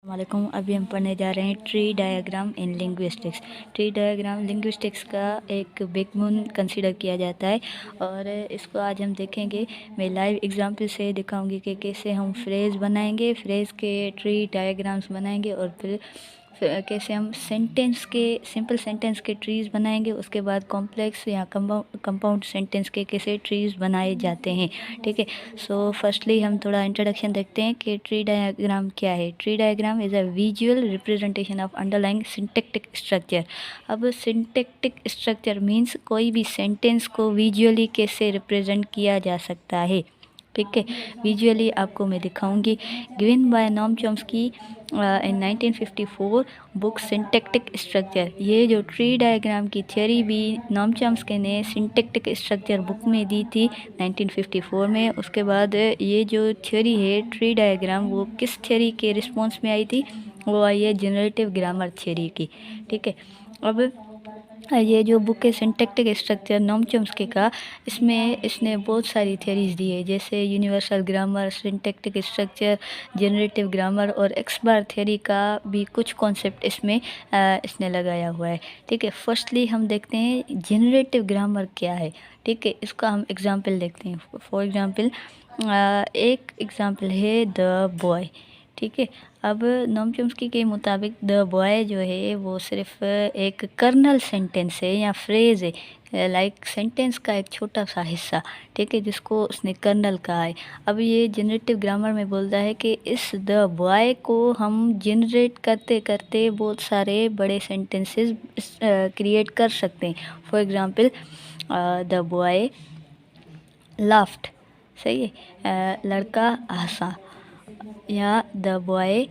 वालेकुम। अभी हम पढ़ने जा रहे हैं tree diagram in linguistics. Tree diagram linguistics का एक बैकबोन कंसीडर किया जाता है और इसको आज हम देखेंगे। मैं लाइव एग्जांपल से दिखाऊंगी कि कैसे हम फ्रेज़ बनाएंगे, फ्रेज़ के ट्री डायग्राम्स बनाएंगे और फिर कैसे हम सेंटेंस के सिंपल सेंटेंस के ट्रीज़ बनाएंगे। उसके बाद कॉम्प्लेक्स या कंपाउंड सेंटेंस के कैसे ट्रीज़ बनाए जाते हैं। ठीक है, सो फर्स्टली हम थोड़ा इंट्रोडक्शन देखते हैं कि ट्री डायग्राम क्या है। Tree diagram is a visual representation of underlying syntactic structure. अब सिंटैक्टिक स्ट्रक्चर मीन्स कोई भी सेंटेंस को विजुअली कैसे रिप्रेजेंट किया जा सकता है। ठीक है, विजुअली आपको मैं दिखाऊंगी। Given by Noam Chomsky in 1954 book syntactic structure. ये जो ट्री डायग्राम की थ्योरी भी नॉम चॉम्स्की ने सिंटैक्टिक स्ट्रक्चर बुक में दी थी 1954 में। उसके बाद ये जो थ्योरी है ट्री डायग्राम, वो किस थ्योरी के रिस्पॉन्स में आई थी? वो आई है जनरेटिव ग्रामर थ्योरी की। ठीक है, अब ये जो बुक है सिंटैक्टिक स्ट्रक्चर नॉम चॉम्स्की का, इसमें इसने बहुत सारी थ्योरीज दी है, जैसे universal grammar, syntactic structure, generative grammar और एक्स बार थ्योरी का भी कुछ कॉन्सेप्ट इसमें इसने लगाया हुआ है। ठीक है, फर्स्टली हम देखते हैं जनरेटिव ग्रामर क्या है। ठीक है, इसका हम एग्जांपल देखते हैं। फॉर एग्जांपल एक एग्जांपल है द बॉय। ठीक है, अब नॉम चॉम्स्की के मुताबिक द बॉय जो है वो सिर्फ एक कर्नल सेंटेंस है या फ्रेज़ है, लाइक सेंटेंस का एक छोटा सा हिस्सा। ठीक है, जिसको उसने कर्नल कहा है। अब ये जनरेटिव ग्रामर में बोलता है कि इस द बॉय को हम जनरेट करते करते बहुत सारे बड़े सेंटेंसेस क्रिएट कर सकते हैं। For example the boy laughed, सही है, लड़का हंसा, या द बॉय।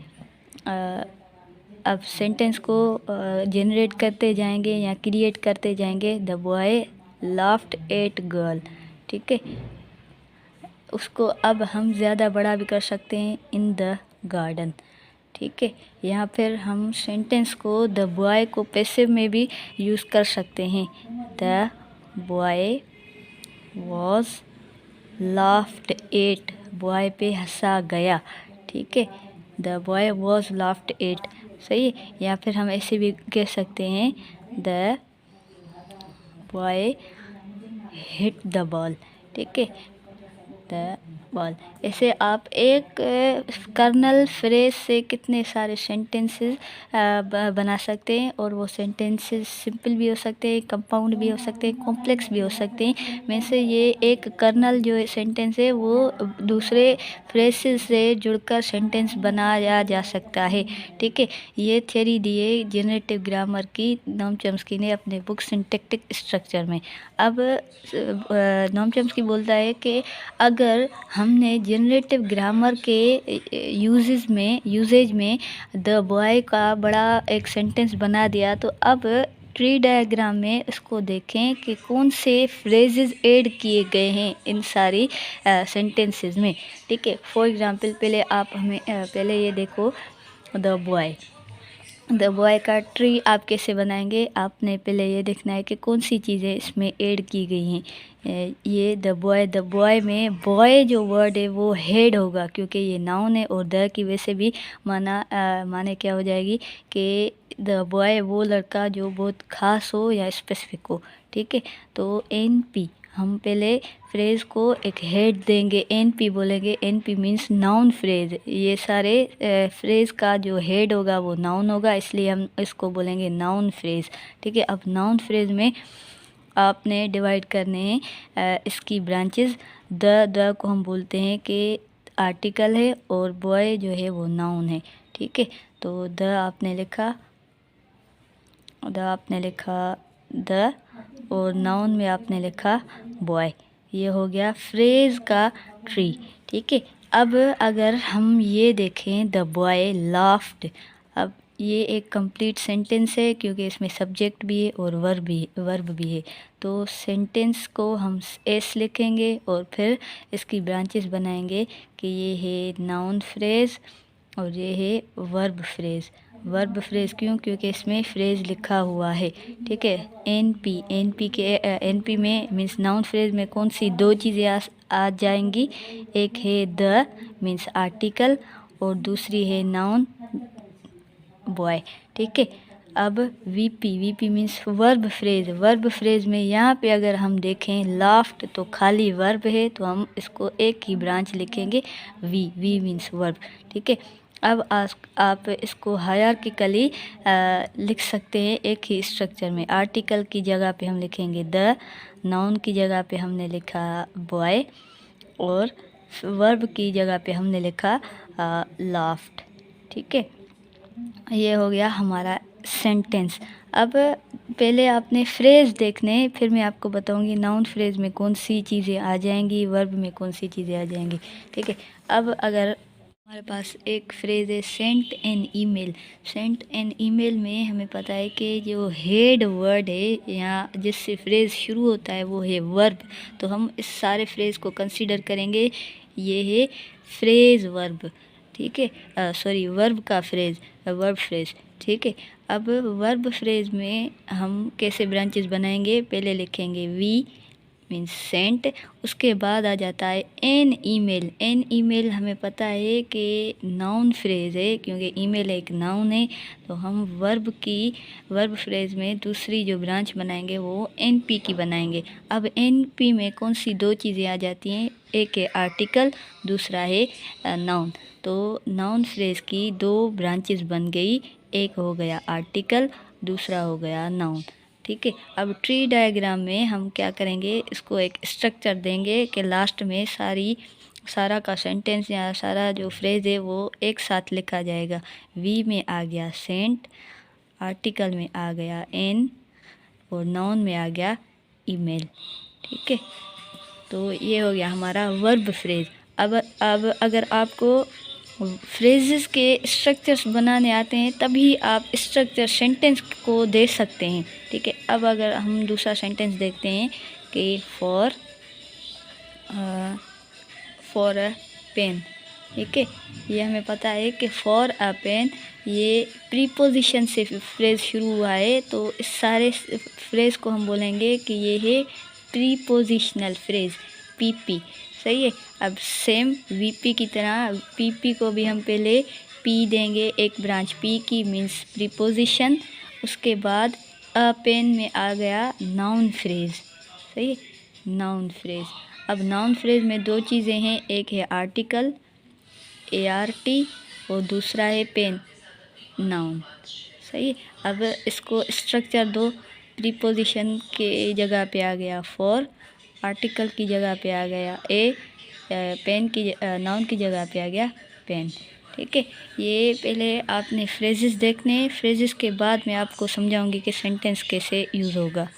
अब सेंटेंस को जनरेट करते जाएंगे या क्रिएट करते जाएंगे। The boy laughed eight girl. ठीक है, उसको अब हम ज़्यादा बड़ा भी कर सकते हैं, इन द गार्डन। ठीक है, यहाँ फिर हम सेंटेंस को द बॉय को पैसिव में भी यूज़ कर सकते हैं। The boy was laughed eight, boy पे हंसा गया। ठीक है, the boy was laughed eight, सही है। या फिर हम ऐसे भी कह सकते हैं the boy hit the ball. ठीक है, द बॉल। ऐसे आप एक कर्नल फ्रेज से कितने सारे सेंटेंसेस बना सकते हैं, और वो सेंटेंसेस सिंपल भी हो सकते हैं, कंपाउंड भी हो सकते हैं, कॉम्प्लेक्स भी हो सकते हैं। में से ये एक कर्नल जो सेंटेंस है वो दूसरे फ्रेजेस से जुड़कर सेंटेंस बनाया जा सकता है। ठीक है, ये थ्योरी दी है जनरेटिव ग्रामर की नॉम चॉम्स्की ने अपने बुक सिंटैक्टिक स्ट्रक्चर में। अब नॉम चॉम्स्की बोलता है कि अगर हमने जनरेटिव ग्रामर के यूजेज में द बॉय का बड़ा एक सेंटेंस बना दिया, तो अब ट्री डायग्राम में इसको देखें कि कौन से फ्रेजेस ऐड किए गए हैं इन सारी सेंटेंसेस में। ठीक है, फॉर एग्जांपल पहले आप हमें पहले ये देखो, द बॉय। द बॉय का ट्री आप कैसे बनाएंगे? आपने पहले ये देखना है कि कौन सी चीज़ें इसमें ऐड की गई हैं। ये द बॉय में बॉय जो वर्ड है वो हेड होगा, क्योंकि ये नाउन है, और द की वजह से भी माने क्या हो जाएगी कि द बॉय वो लड़का जो बहुत ख़ास हो या स्पेसिफिक हो। ठीक है, तो NP हम पहले फ्रेज़ को एक हेड देंगे, NP बोलेंगे। NP means noun phrase. ये सारे फ्रेज़ का जो हेड होगा वो नाउन होगा, इसलिए हम इसको बोलेंगे नाउन फ्रेज़। ठीक है, अब नाउन फ्रेज़ में आपने डिवाइड करने हैं इसकी ब्रांचेस। द को हम बोलते हैं कि आर्टिकल है, और बॉय जो है वो नाउन है। ठीक है, तो द आपने लिखा द, और नाउन में आपने लिखा बॉय। ये हो गया फ्रेज़ का ट्री। ठीक है, अब अगर हम ये देखें द बॉय लाफ्ड, अब ये एक कंप्लीट सेंटेंस है, क्योंकि इसमें सब्जेक्ट भी है और वर्ब भी है। तो सेंटेंस को हम एस लिखेंगे और फिर इसकी ब्रांचेस बनाएंगे कि ये है नाउन फ्रेज़ और ये है वर्ब फ्रेज़ क्यों? क्योंकि इसमें फ्रेज़ लिखा हुआ है। ठीक है, एनपी में मीन्स नाउन फ्रेज़ में कौन सी दो चीज़ें आ जाएंगी? एक है द मीन्स आर्टिकल, और दूसरी है नाउन बॉय, ठीक है। अब VP means verb phrase. Verb phrase में यहाँ पे अगर हम देखें लाफ्ट तो खाली वर्ब है, तो हम इसको एक ही ब्रांच लिखेंगे वी मीन्स वर्ब, ठीक है। अब आप इसको हायरार्किकली लिख सकते हैं एक ही स्ट्रक्चर में। आर्टिकल की जगह पे हम लिखेंगे द, नाउन की जगह पे हमने लिखा बॉय, और वर्ब की जगह पे हमने लिखा लाफ्ट, ठीक है। ये हो गया हमारा सेंटेंस। अब पहले आपने फ्रेज़ देखने, फिर मैं आपको बताऊंगी नाउन फ्रेज़ में कौन सी चीज़ें आ जाएंगी, वर्ब में कौन सी चीज़ें आ जाएंगी, ठीक है। अब अगर हमारे पास एक फ्रेज़ है sent an email. Sent an email में हमें पता है कि जो हेड वर्ड है यहाँ जिससे फ्रेज़ शुरू होता है वो है वर्ब, तो हम इस सारे फ्रेज़ को कंसीडर करेंगे, ये है फ्रेज़ वर्ब, ठीक है। सॉरी, वर्ब का फ्रेज़, वर्ब फ्रेज़, ठीक है। अब वर्ब फ्रेज़ में हम कैसे ब्रांचेस बनाएंगे, पहले लिखेंगे वी मीन्स सेंट, उसके बाद आ जाता है एन ईमेल। एन ईमेल हमें पता है कि नाउन फ्रेज़ है, क्योंकि ईमेल एक नाउन है, तो हम वर्ब फ्रेज़ में दूसरी जो ब्रांच बनाएंगे वो एन पी की बनाएंगे। अब एन पी में कौन सी दो चीज़ें आ जाती हैं, एक है आर्टिकल, दूसरा है नाउन। तो नाउन फ्रेज़ की दो ब्रांचेस बन गई, एक हो गया आर्टिकल, दूसरा हो गया नाउन, ठीक है। अब ट्री डायग्राम में हम क्या करेंगे, इसको एक स्ट्रक्चर देंगे कि लास्ट में सारा का सेंटेंस या सारा जो फ्रेज़ है वो एक साथ लिखा जाएगा। वी में आ गया सेंट, आर्टिकल में आ गया एन, और नाउन में आ गया ईमेल, ठीक है। तो ये हो गया हमारा वर्ब फ्रेज़। अब अगर आपको फ्रेजेस के स्ट्रक्चर्स बनाने आते हैं तभी आप स्ट्रक्चर सेंटेंस को दे सकते हैं, ठीक है। अब अगर हम दूसरा सेंटेंस देखते हैं कि फॉर अ पेन, ठीक है। ये हमें पता है कि फॉर अ पेन ये प्रीपोजिशन से फ्रेज़ शुरू हुआ है, तो इस सारे फ्रेज़ को हम बोलेंगे कि ये है प्रीपोजिशनल फ्रेज़, पीपी, सही है। अब सेम वीपी की तरह पीपी को भी हम पहले पी देंगे, एक ब्रांच पी की मीन्स प्रीपोजिशन, उसके बाद अ पेन में आ गया नाउन फ्रेज़, सही है, नाउन फ्रेज़। अब नाउन फ्रेज़ में दो चीज़ें हैं, एक है आर्टिकल ART और दूसरा है पेन, नाउन, सही है। अब इसको स्ट्रक्चर दो, प्रीपोजिशन के जगह पे आ गया फॉर, आर्टिकल की जगह पे आ गया पेन की नाउन की जगह पे आ गया पेन, ठीक है। ये पहले आपने फ्रेजेस देखने हैं, फ्रेजेस के बाद मैं आपको समझाऊंगी कि सेंटेंस कैसे यूज़ होगा।